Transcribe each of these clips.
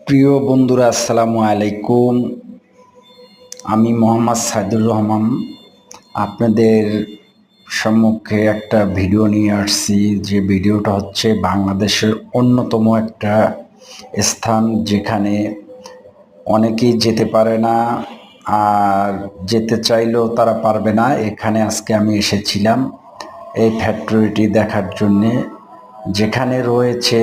প্রিয় বন্ধুরা, আসসালামু আলাইকুম। আমি মোহাম্মদ সাইদুর রহমান আপনাদের সম্মুখে একটা ভিডিও নিয়ে আসছি। যে ভিডিওটা হচ্ছে বাংলাদেশের অন্যতম একটা স্থান যেখানে অনেকেই যেতে পারে না, আর যেতে চাইলেও তারা পারবে না। এখানে আজকে আমি এসেছিলাম এই ফ্যাক্টরিটি দেখার জন্যে, যেখানে রয়েছে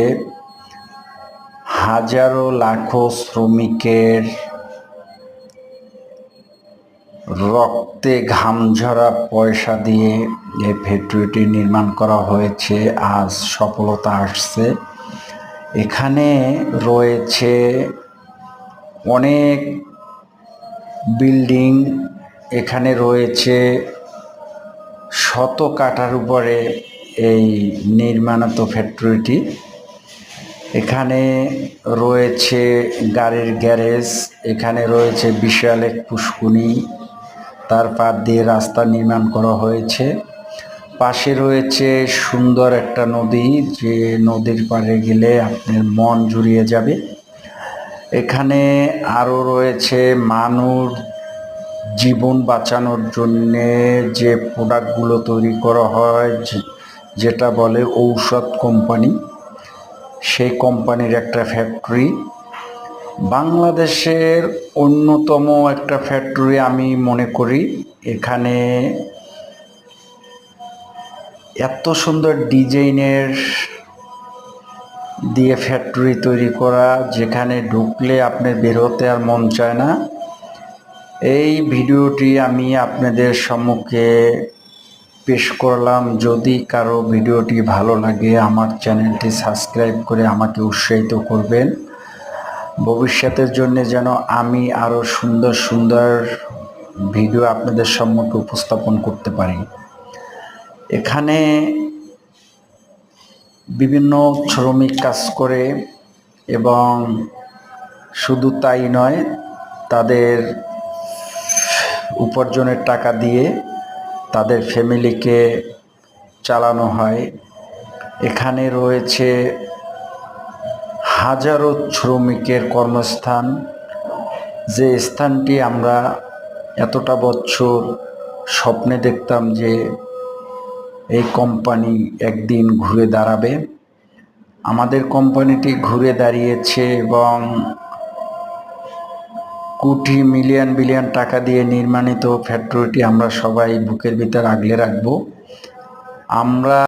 হাজারো লাখো শ্রমিকের রক্তে ঘাম ঝরা পয়সা দিয়ে এই ফ্যাক্টরিটি নির্মাণ করা হয়েছে। আজ সফলতা আসছে। এখানে রয়েছে অনেক বিল্ডিং, এখানে রয়েছে শত কাঠার উপরে এই নির্মাণাত ফ্যাক্টরিটি। এখানে রয়েছে গাড়ির গ্যারেজ, এখানে রয়েছে বিশাল এক পুষ্কুনি, তার পার দিয়ে রাস্তা নির্মাণ করা হয়েছে। পাশে রয়েছে সুন্দর একটা নদী, যে নদীর পাড়ে গেলে আপনার মন জুড়িয়ে যাবে। এখানে আরও রয়েছে মানুষ জীবন বাঁচানোর জন্যে যে প্রোডাক্টগুলো তৈরি করা হয়, যেটা বলে ঔষধ কোম্পানি, সেই কোম্পানির একটা ফ্যাক্টরি। বাংলাদেশের অন্যতম একটা ফ্যাক্টরি আমি মনে করি। এখানে এত সুন্দর ডিজাইনের দিয়ে ফ্যাক্টরি তৈরি করা, যেখানে ঢুকলে আপনার বের হতে আর মন চায় না। এই ভিডিওটি আমি আপনাদের সম্মুখে পেশ করলাম। যদি কারো ভিডিওটি ভালো লাগে, আমার চ্যানেলটি সাবস্ক্রাইব করে আমাকে উৎসাহিত করবেন ভবিষ্যতের জন্য, যেন আমি আরও সুন্দর সুন্দর ভিডিও আপনাদের সম্মুখে উপস্থাপন করতে পারি। এখানে বিভিন্ন শ্রমিক কাজ করে, এবং শুধু তাই নয়, তাদের উপার্জনের টাকা দিয়ে তাদের ফ্যামিলিকে চালানো হয়। এখানে রয়েছে হাজারো শ্রমিকের কর্মস্থান, যে স্থানটি আমরা এতটা বছর স্বপ্নে দেখতাম যে এই কোম্পানি একদিন ঘুরে দাঁড়াবে। আমাদের কোম্পানিটি ঘুরে দাঁড়িয়েছে, এবং কোটি মিলিয়ন বিলিয়ন টাকা দিয়ে নির্মাণিত ফ্যাক্টরিটি আমরা সবাই বুকের ভিতর আগলে রাখব। আমরা